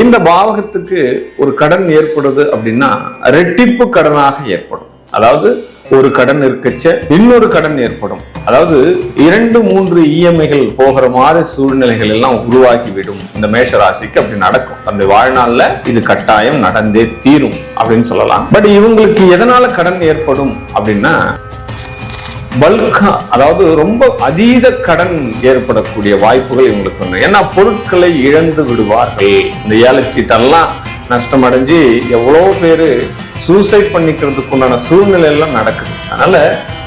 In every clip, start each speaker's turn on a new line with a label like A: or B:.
A: இந்த பாவகத்துக்கு ஒரு கடன் ஏற்படுது அப்படின்னா ரெட்டிப்பு கடனாக ஏற்படும். அதாவது ஒரு கடன் இருக்கச்ச இன்னொரு கடன் ஏற்படும். அதாவது 2-3 இஎம்ஐகள் போகிற மாதிரி சூழ்நிலைகள் எல்லாம் உருவாகிவிடும். இந்த மேஷ ராசிக்கு அப்படி நடக்கும். தன்னுடைய வாழ்நாள்ல இது கட்டாயம் நடந்தே தீரும் அப்படின்னு சொல்லலாம். பட் இவங்களுக்கு எதனால கடன் ஏற்படும் அப்படின்னா பல்கா, அதாவது ரொம்ப அதீத கடன் ஏற்படக்கூடிய வாய்ப்புகள் இவங்களுக்கு உண்டு. ஏன்னா பொருட்களை இழந்து விடுவார்கள். இந்த ஏலச்சீட்டெல்லாம் நஷ்டம் அடைஞ்சு எவ்வளோ பேரு சூசைட் பண்ணிக்கிறதுக்கு உண்டான சூழ்நிலை எல்லாம் நடக்குது. அதனால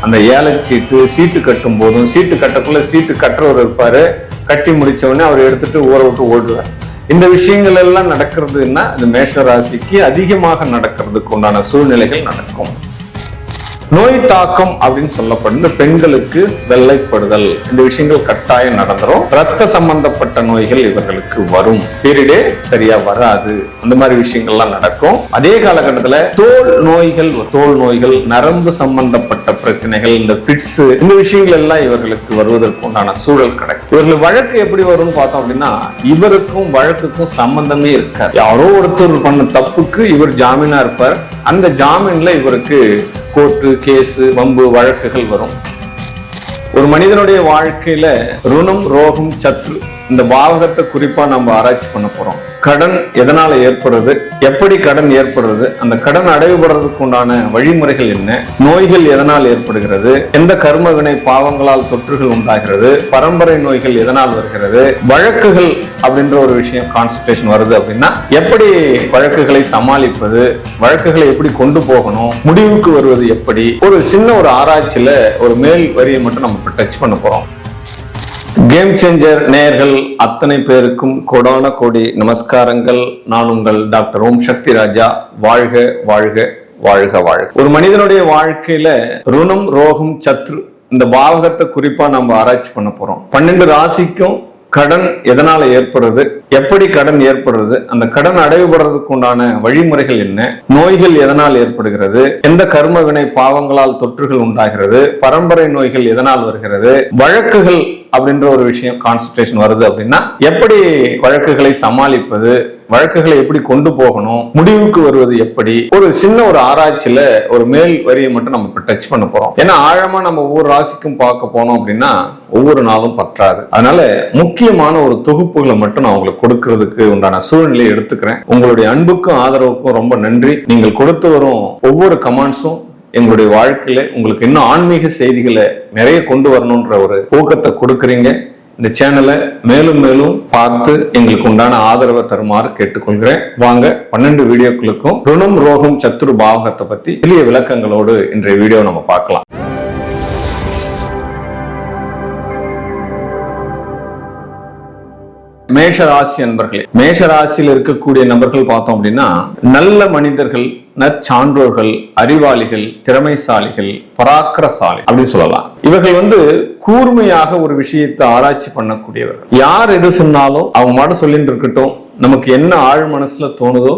A: அந்த ஏலச்சீட்டு சீட்டு கட்டும் போதும் சீட்டு கட்டக்குள்ள சீட்டு கட்டுறவர் இருப்பாரு, கட்டி முடிச்ச உடனே அவர் எடுத்துட்டு ஊரை விட்டு ஓடுவார். இந்த விஷயங்கள் எல்லாம் நடக்கிறதுன்னா இந்த மேஷ ராசிக்கு அதிகமாக நடக்கிறதுக்கு உண்டான சூழ்நிலைகள் நடக்கும். நோய் தாக்கம் அப்படின்னு சொல்லப்படுது. பெண்களுக்கு வெள்ளைப்படுதல், இந்த விஷயங்கள் கட்டாயம் நடந்துரும். ரத்த சம்பந்தப்பட்ட நோய்கள் இவர்களுக்கு வரும். பீரியடே சரியா வராது, அந்த மாதிரி விஷயங்கள்லாம் நடக்கும். அதே காலகட்டத்துல தோல் நோய்கள், நரம்பு சம்பந்தப்பட்ட பிரச்சனைகள், இந்த பிட்ஸ், இந்த விஷயங்கள் எல்லாம் இவர்களுக்கு வருவதற்கு உண்டான சூழல் கிடைக்கும். இவர்கள் வழக்கு எப்படி வரும்னு பார்த்தோம் அப்படின்னா இவருக்கும் வழக்குக்கும் சம்பந்தமே இருக்காது. யாரோ ஒருத்தர் பண்ண தப்புக்கு இவர் ஜாமீனா இருப்பார். அந்த ஜாமீன்ல இவருக்கு கோர்ட்டு கேஸு வம்பு வழக்குகள் வரும். ஒரு மனிதனுடைய வாழ்க்கையில ருணம் ரோகம் சத்ரு இந்த பாவகத்தை குறிப்பா நம்ம ஆராய்ச்சி பண்ண போறோம். கடன் எதனால ஏற்படுறது, எப்படி கடன் ஏற்படுறது, அந்த கடன் அடைவுபடுறதுக்கு உண்டான வழிமுறைகள் என்ன, நோய்கள் எதனால் ஏற்படுகிறது, எந்த கர்ம வினை பாவங்களால் தொற்றுகள் உண்டாகிறது, பரம்பரை நோய்கள் எதனால் வருகிறது, வழக்குகள் அப்படின்ற ஒரு விஷயம் கான்சன்ட்ரேஷன் வருது அப்படின்னா எப்படி வழக்குகளை சமாளிப்பது, வழக்குகளை எப்படி கொண்டு போகணும், முடிவுக்கு வருவது எப்படி, ஒரு சின்ன ஒரு ஆராய்ச்சியில ஒரு மேல் வரியை மட்டும் நம்ம டச் பண்ண போறோம். கேம் சேஞ்சர் நேயர்கள் அத்தனை பேருக்கும் கோடான கோடி நமஸ்காரங்கள். நான் உங்கள் டாக்டர் ஓம் சக்தி ராஜா. வாழ்க வாழ்க வாழ்க வாழ்க. ஒரு மனிதனுடைய வாழ்க்கையில ருணம் ரோகம் சத்ரு இந்த பாவகத்தை குறிப்பா நம்ம ஆராய்ச்சி பண்ண போறோம். 12 ராசிக்கும் கடன் எதனால ஏற்படுறது, எப்படி கடன் ஏற்படுறது, அந்த கடன் அடைவுபடுறதுக்கு உண்டான வழிமுறைகள் என்ன, நோய்கள் எதனால் ஏற்படுகிறது, எந்த கர்ம வினை பாவங்களால் தொற்றுகள் உண்டாகிறது, பரம்பரை நோய்கள் எதனால் வருகிறது, வழக்குகள் அப்படின்ற ஒரு விஷயம் கான்சன்ட்ரேஷன் வருது அப்படின்னா எப்படி வழக்குகளை சமாளிப்பது, வழக்குகளை எப்படி கொண்டு போகணும், முடிவுக்கு வருவது எப்படி, ஒரு சின்ன ஒரு ஆராய்ச்சியில ஒரு மேல் வரியை மட்டும் நம்ம டச் பண்ண போறோம். ஏன்னா ஆழமா நம்ம ஒவ்வொரு ராசிக்கும் பார்க்க போனோம் அப்படின்னா ஒவ்வொரு நாளும் பற்றாது. அதனால முக்கியமான ஒரு தொகுப்புகளை மட்டும் நான் உங்களுக்கு கொடுக்கறதுக்கு உண்டான சூழ்நிலையை எடுத்துக்கிறேன். உங்களுடைய அன்புக்கும் ஆதரவுக்கும் ரொம்ப நன்றி. நீங்கள் கொடுத்து வரும் ஒவ்வொரு கமெண்ட்ஸும் எங்களுடைய வாழ்க்கையில உங்களுக்கு இன்னும் ஆன்மீக செய்திகளை நிறைய கொண்டு வரணும்ன்ற ஒரு ஊக்கத்தை கொடுக்குறீங்க. இந்த சேனலை மேலும் மேலும் பார்த்து எங்களுக்கு உண்டான ஆதரவை தருமாறு கேட்டுக்கொள்கிறேன். வாங்க 12 வீடியோக்களுக்கும் ருணம் ரோகம் சத்ரு பாவகத்தை பத்தி எளிய விளக்கங்களோடு இன்றைய வீடியோ நம்ம பார்க்கலாம். மேஷ ராசி அன்பர்களே, மேஷ ராசியில் இருக்கக்கூடிய நபர்கள் பார்த்தோம் அப்படின்னா நல்ல மனிதர்கள், நற்சான்றோர்கள், அறிவாளிகள், திறமைசாலிகள், பராக்கிரசாலி அப்படின்னு சொல்லலாம். இவர்கள் கூர்மையாக ஒரு விஷயத்தை ஆராய்ச்சி பண்ணக்கூடியவர்கள். யார் எது சொன்னாலும் அவங்க மட்டும் சொல்லிட்டு இருக்கட்டும், நமக்கு என்ன ஆழ் மனசுல தோணுதோ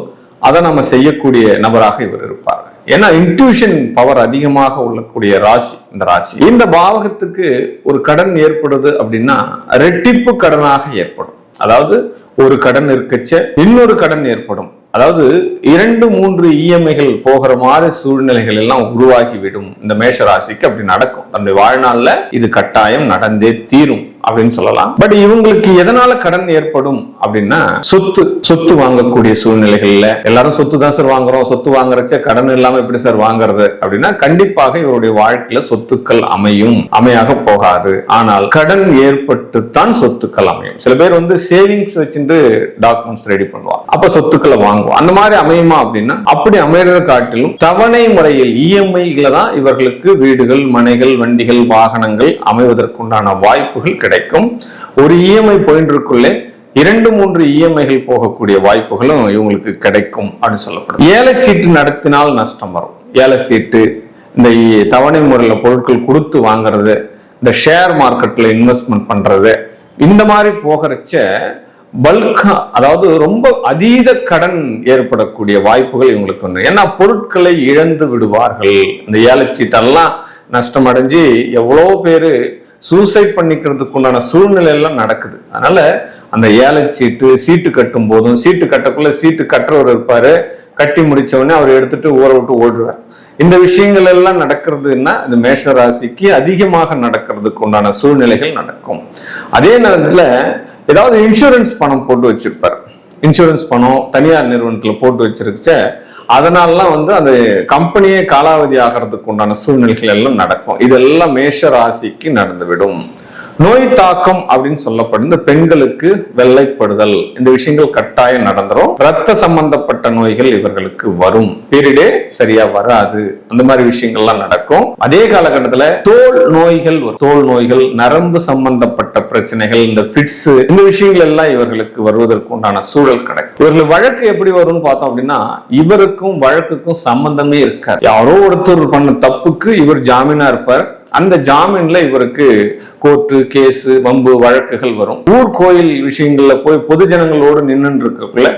A: அதை நம்ம செய்யக்கூடிய நபராக இவர் இருப்பார். ஏன்னா இன்ட்யூஷன் பவர் அதிகமாக உள்ளக்கூடிய ராசி இந்த ராசி. இந்த பாவகத்துக்கு ஒரு கடன் ஏற்படுது அப்படின்னா ரெட்டிப்பு கடனாக ஏற்படும். அதாவது ஒரு கடன் இருக்கச்ச இன்னொரு கடன் ஏற்படும். அதாவது 2-3 இஎம்ஐகள் போகிற மாதிரி சூழ்நிலைகள் எல்லாம் உருவாகிவிடும். இந்த மேஷ ராசிக்கு அப்படி நடக்கும். தன்னுடைய வாழ்நாள்ல இது கட்டாயம் நடந்தே தீரும் அப்படின்னு சொல்லலாம். பட் இவங்களுக்கு எதனால கடன் ஏற்படும் அப்படின்னா சொத்து வாங்கக்கூடிய சூழ்நிலைகள்ல எல்லாரும் சொத்து தான் சார் வாங்குறோம், சொத்து வாங்குறச்ச கடன் இல்லாம எப்படி சார் வாங்குறது அப்படின்னா கண்டிப்பாக இவருடைய வாழ்க்கையில சொத்துக்கள் அமையாக போகாது. ஆனால் கடன் ஏற்பட்டு தான் சொத்துக்கள் அமையும். சில பேர் சேவிங்ஸ் வச்சுட்டு டாக்குமெண்ட்ஸ் ரெடி பண்ணுவாங்க, அப்ப சொத்துக்களை வாங்குவோம். அந்த மாதிரி அமையுமா அப்படின்னா அப்படி அமைறத காட்டிலும் தவணை முறையில் இஎம்ஐல தான் இவர்களுக்கு வீடுகள், மனைகள், வண்டிகள், வாகனங்கள் அமைவதற்குண்டான வாய்ப்புகள் கிடைக்கும். ஒரு இஎம்ஐ போயின்றுக்குள்ளே 2-3 இஎம்ஐகள் போகக்கூடிய வாய்ப்புகளும் இவங்களுக்கு கிடைக்கும் அப்படின்னு சொல்லப்படும். ஏலச்சீட்டு நடத்தினால் நஷ்டம் வரும். ஏலச்சீட்டு, இந்த தவணை முறையில பொருட்கள் கொடுத்து வாங்குறது, இந்த ஷேர் மார்க்கெட்ல இன்வெஸ்ட்மெண்ட் பண்றது, இந்த மாதிரி போகிறச்ச பல்கா, அதாவது ரொம்ப அதீத கடன் ஏற்படக்கூடிய வாய்ப்புகள் இவங்களுக்கு உண்டு. ஏன்னா பொருட்களை இழந்து விடுவார்கள். இந்த ஏலச்சீட்டெல்லாம் நஷ்டம் அடைஞ்சு எவ்வளோ பேரு சூசைட் பண்ணிக்கிறதுக்கு உண்டான சூழ்நிலை எல்லாம் நடக்குது. அதனால அந்த ஏலச்சீட்டு சீட்டு கட்டும் போதும், சீட்டு கட்டக்குள்ள சீட்டு கட்டுறவர் இருப்பாரு, கட்டி முடிச்ச உடனே அவர் எடுத்துட்டு ஊரை விட்டு ஓடுவார். இந்த விஷயங்கள் எல்லாம் நடக்கிறதுன்னா இந்த மேஷ ராசிக்கு அதிகமாக நடக்கிறதுக்கு உண்டான சூழ்நிலைகள் நடக்கும். அதே நேரத்துல ஏதாவது இன்சூரன்ஸ் பணம் போட்டு வச்சிருப்பார், இன்சூரன்ஸ் பணம் தனியார் நிறுவனத்துல போட்டு வச்சிருச்ச, அதனாலலாம் அந்த கம்பெனியே காலாவதி ஆகிறதுக்கு உண்டான சூழ்நிலைகள் எல்லாம் நடக்கும். இதெல்லாம் மேஷ ராசிக்கு நடந்துவிடும். நோய் தாக்கம் அப்படின்னு சொல்லப்படும் இந்த பெண்களுக்கு வெள்ளைப்படுதல், இந்த விஷயங்கள் கட்டாயம் நடந்துரும். ரத்த சம்பந்தப்பட்ட நோய்கள் இவர்களுக்கு வரும், பீரியடே சரியா வராது, அந்த மாதிரி விஷயங்கள்லாம் நடக்கும். அதே காலகட்டத்துல தோல் நோய்கள் வரும், தோல் நோய்கள், நரம்பு சம்பந்தப்பட்ட பிரச்சனைகள், இந்த ஃபிட்ஸ், இந்த விஷயங்கள் எல்லாம் இவர்களுக்கு வருவதற்கு உண்டான சூழல் கிடைக்கும். இவர்கள் வழக்கு எப்படி வரும்னு பார்த்தோம் அப்படின்னா, இவருக்கும் வழக்குக்கும் சம்பந்தமே இருக்காது. யாரோ ஒருத்தர் பண்ண தப்புக்கு இவர் ஜாமீனா இருப்பார், அந்த ஜாமீன்ல இவருக்கு கோர்ட்டு கேஸ் வம்பு வழக்குகள் வரும். ஊர் கோயில் விஷயங்கள்ல போய் பொது ஜனங்களோடு நின்று இருக்கக்குள்ள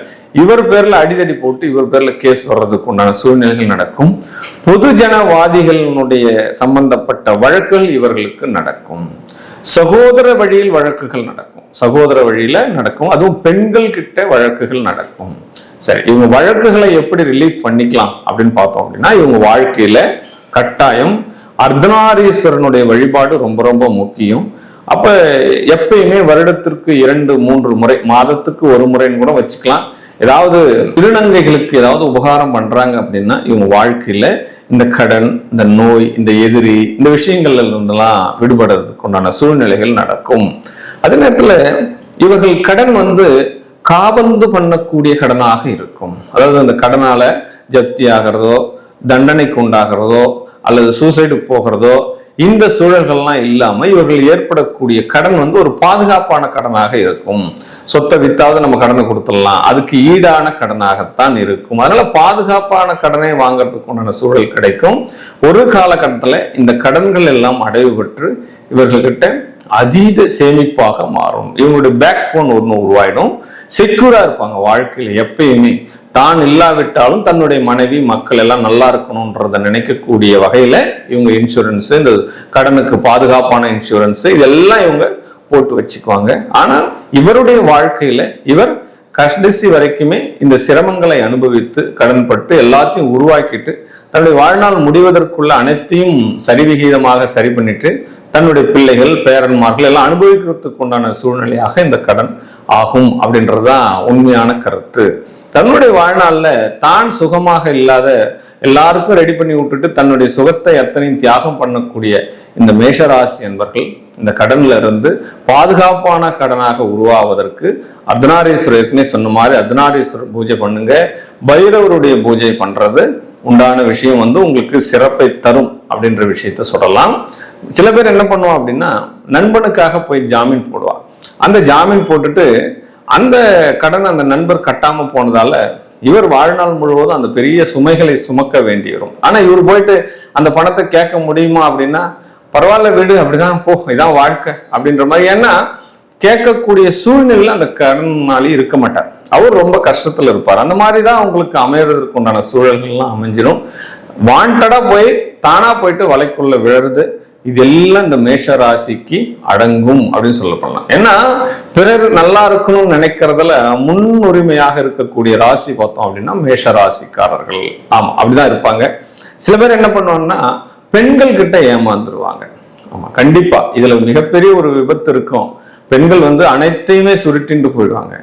A: இவர் பேர்ல அடிதடி போட்டு இவர் பேர்ல கேஸ் வர்றதுக்கு உண்டான சூழ்நிலைகள் நடக்கும். பொதுஜனவாதிகளுடைய சம்பந்தப்பட்ட வழக்குகள் இவர்களுக்கு நடக்கும். சகோதர வழியில் வழக்குகள் நடக்கும், சகோதர வழியில நடக்கும். அதுவும் பெண்கள் கிட்ட வழக்குகள் நடக்கும். சரி, இவங்க வழக்குகளை எப்படி ரிலீஃப் பண்ணிக்கலாம் அப்படின்னு பார்த்தோம் அப்படின்னா, இவங்க வாழ்க்கையில கட்டாயம் அர்த்தநாரீஸ்வரனுடைய வழிபாடு ரொம்ப ரொம்ப முக்கியம். அப்ப எப்பயுமே வருடத்திற்கு 2-3 முறை, மாதத்துக்கு ஒரு முறைன்னு கூட வச்சுக்கலாம், ஏதாவது திருநங்கைகளுக்கு ஏதாவது உபகாரம் பண்றாங்க அப்படின்னா இவங்க வாழ்க்கையில இந்த கடன், இந்த நோய், இந்த எதிரி, இந்த விஷயங்கள்ல இருந்தெல்லாம் விடுபடுறதுக்கு உண்டான சூழ்நிலைகள் நடக்கும். அதே நேரத்துல இவர்கள் கடன் காபந்து பண்ணக்கூடிய கடனாக இருக்கும். அதாவது அந்த கடனால ஜப்தி ஆகிறதோ, தண்டனைக்கு உண்டாகிறதோ, அல்லது சூசைடு போகிறதோ, இந்த சூழல்கள்லாம் இல்லாம இவர்கள் ஏற்படக்கூடிய கடன் ஒரு பாதுகாப்பான கடனாக இருக்கும். சொத்தை வித்தாவது நம்ம கடனை கொடுத்துடலாம், அதுக்கு ஈடான கடனாகத்தான் இருக்கும். அதனால பாதுகாப்பான கடனை வாங்கறதுக்கு உண்டான சூழல் கிடைக்கும். ஒரு காலகட்டத்துல இந்த கடன்கள் எல்லாம் அடைவு பெற்று இவர்கள்கிட்ட அதீத சேமிப்பாக மாறும். இவங்களுடைய பேக் போன் உருவாயிடும், செக்யூரா இருப்பாங்க வாழ்க்கையில. எப்பயுமே தான் இல்லாவிட்டாலும் தன்னுடைய மனைவி மக்கள் எல்லாம் நல்லா இருக்கணும்ன்றத நினைக்கக்கூடிய வகையில இவங்க இன்சூரன்ஸ், இந்த கடனுக்கு பாதுகாப்பான இன்சூரன்ஸ், இதெல்லாம் இவங்க போட்டு வச்சுக்குவாங்க. ஆனா இவருடைய வாழ்க்கையில இவர் கடைசி வரைக்குமே இந்த சிரமங்களை அனுபவித்து கடன்பட்டு எல்லாத்தையும் உருவாக்கிட்டு தன்னுடைய வாழ்நாள் முடிவதற்குள்ள அனைத்தையும் சரிவிகிதமாக சரி பண்ணிட்டு தன்னுடைய பிள்ளைகள் பேரன்மார்கள் எல்லாம் அனுபவிக்கிறதுக்கு உண்டான சூழ்நிலையாக இந்த கடன் ஆகும் அப்படின்றதுதான் உண்மையான கருத்து. தன்னுடைய வாழ்நாள்ல தான் சுகமாக இல்லாத எல்லாருக்கும் ரெடி பண்ணி விட்டுட்டு தன்னுடைய சுகத்தை அத்தனையும் தியாகம் பண்ணக்கூடிய இந்த மேஷராசி என்பர்கள் இந்த கடன்ல இருந்து பாதுகாப்பான கடனாக உருவாவதற்கு அர்த்தநாரீஸ்வரருக்குன்னே சொன்ன மாதிரி அர்த்தநாரீஸ்வரர் பூஜை பண்ணுங்க. பைரவருடைய பூஜை பண்றது உண்டான விஷயம் உங்களுக்கு சிறப்பை தரும் அப்படின்ற விஷயத்த சொல்லலாம். சில பேர் என்ன பண்ணுவான் அப்படின்னா, நண்பனுக்காக போய் ஜாமீன் போடுவான். அந்த ஜாமீன் போட்டுட்டு அந்த கடன் அந்த நண்பர் கட்டாம போனதால இவர் வாழ்நாள் முழுவதும் அந்த பெரிய சுமைகளை சுமக்க வேண்டி வரும். ஆனா இவர் போயிட்டு அந்த பணத்தை கேட்க முடியுமா அப்படின்னா, பரவாயில்ல விடு, அப்படிதான் போ, இதான் வாழ்க்கை அப்படின்ற மாதிரி. ஏன்னா கேட்கக்கூடிய சூழ்நிலையில அந்த கடனாளி இருக்க மாட்டார், அவர் ரொம்ப கஷ்டத்துல இருப்பார். அந்த மாதிரிதான் உங்களுக்கு அமையறதுக்கு உண்டான சூழல்கள்லாம் அமைஞ்சிடும். வாண்டடா போய் தானா போயிட்டு வலைக்குள்ள விழுறது, இதெல்லாம் இந்த மேஷ ராசிக்கு அடங்கும் அப்படின்னு சொல்லப்படலாம். ஏன்னா பிறர் நல்லா இருக்கணும்னு நினைக்கிறதுல முன்னுரிமையாக இருக்கக்கூடிய ராசி பார்த்தோம் அப்படின்னா மேஷ ராசிக்காரர்கள். ஆமா, அப்படிதான் இருப்பாங்க. சில பேர் என்ன பண்ணுவாங்கன்னா, பெண்கள் கிட்ட ஏமாந்துருவாங்க. ஆமா, கண்டிப்பா இதுல மிகப்பெரிய ஒரு விபத்து இருக்கும். பெண்கள் அனைத்தையுமே சுருட்டின்னு போயிடுவாங்க.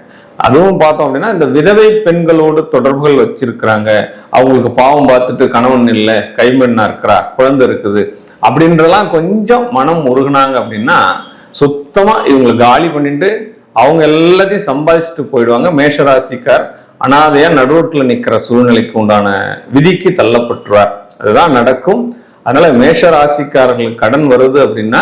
A: அதுவும் பார்த்தோம் அப்படின்னா, இந்த விதவை பெண்களோடு தொடர்புகள் வச்சிருக்கிறாங்க, அவங்களுக்கு பாவம் பார்த்துட்டு கணவன் இல்லை, கைம்பெண்ணா இருக்கிறா, குழந்தை இருக்குது அப்படின்றலாம் கொஞ்சம் மனம் உருகுனாங்க அப்படின்னா சுத்தமா இவங்களை காலி பண்ணிட்டு அவங்க எல்லாத்தையும் சம்பாதிச்சுட்டு போயிடுவாங்க. மேஷராசிக்கார் அனாதையா நடுரோட்டில் நிற்கிற சூழ்நிலைக்கு உண்டான விதிக்கு தள்ளப்பட்டுருவார். அதுதான் நடக்கும். அதனால மேஷ ராசிக்காரர்களுக்கு கடன் வருது அப்படின்னா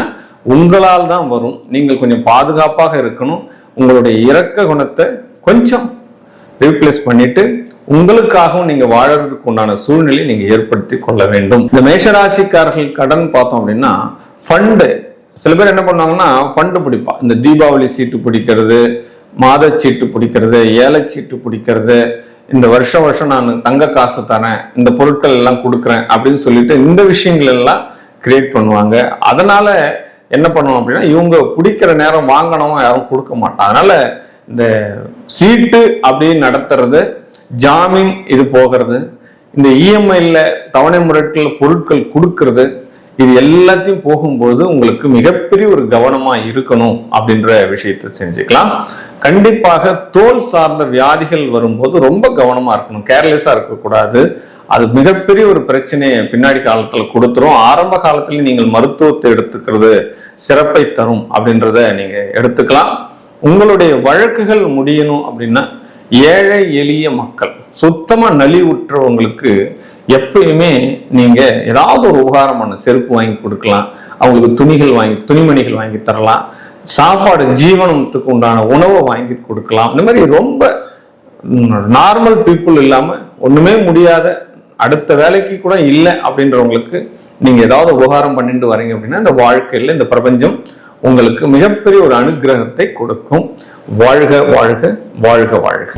A: உங்களால் தான் வரும். நீங்கள் கொஞ்சம் பாதுகாப்பாக இருக்கணும். உங்களுடைய இரக்க குணத்தை கொஞ்சம் ரீப்ளேஸ் பண்ணிட்டு உங்களுக்காகவும் நீங்க வாழறதுக்கு உண்டான சூழ்நிலையை நீங்க ஏற்படுத்தி கொள்ள வேண்டும். இந்த மேஷராசிக்காரர்கள் கடன் பார்த்தோம் அப்படின்னா ஃபண்டு, சில பேர் என்ன பண்ணுவாங்கன்னா ஃபண்டு பிடிப்பா. இந்த தீபாவளி சீட்டு பிடிக்கிறது, மாத சீட்டு பிடிக்கிறது, ஏழை சீட்டு பிடிக்கிறது, இந்த வருஷம் நான் தங்க காசு தரேன், இந்த பொருட்கள் எல்லாம் கொடுக்குறேன் அப்படின்னு சொல்லிட்டு இந்த விஷயங்கள் எல்லாம் கிரியேட் பண்ணுவாங்க. அதனால என்ன பண்ணணும் அப்படின்னா, இவங்க பிடிக்கிற நேரம் வாங்கணும் யாரும் கொடுக்க மாட்டாங்க. அதனால இந்த சீட்டு அப்படின்னு நடத்துறது, ஜாமீன் இது போகிறது, இந்த இஎம்ஐல தவணை முறைகள் பொருட்கள் கொடுக்கறது, இது எல்லாத்தையும் போகும்போது உங்களுக்கு மிகப்பெரிய ஒரு கவனமா இருக்கணும் அப்படின்ற விஷயத்தை செஞ்சுக்கலாம். கண்டிப்பாக தோல் சார்ந்த வியாதிகள் வரும்போது ரொம்ப கவனமா இருக்கணும், கேர்லெஸ்ஸா இருக்கக்கூடாது. அது மிகப்பெரிய ஒரு பிரச்சனையை பின்னாடி காலத்துல கொடுத்துரும். ஆரம்ப காலத்துல நீங்கள் மருத்துவத்தை எடுத்துக்கிறது சிறப்பை தரும் அப்படின்றத நீங்க எடுத்துக்கலாம். உங்களுடைய வழக்குகள் முடியணும் அப்படின்னா, ஏழை எளிய மக்கள் சுத்தமா நலிவுற்றவங்களுக்கு எப்பயுமே நீங்க ஏதாவது ஒரு உபகாரம் பண்ண, செருப்பு வாங்கி கொடுக்கலாம், அவங்களுக்கு துணிமணிகள் வாங்கி தரலாம், சாப்பாடு ஜீவனத்துக்கு உண்டான உணவை வாங்கி கொடுக்கலாம். இந்த மாதிரி ரொம்ப நார்மல் பீப்புள் இல்லாம ஒண்ணுமே முடியாத, அடுத்த வேலைக்கு கூட இல்லை அப்படின்றவங்களுக்கு நீங்க ஏதாவது உபகாரம் பண்ணிட்டு வரீங்க அப்படின்னா, இந்த வாழ்க்கையில இந்த பிரபஞ்சம் உங்களுக்கு மிகப்பெரிய ஒரு அனுகிரகத்தை கொடுக்கும். வாழ்க வாழ்க வாழ்க வாழ்க.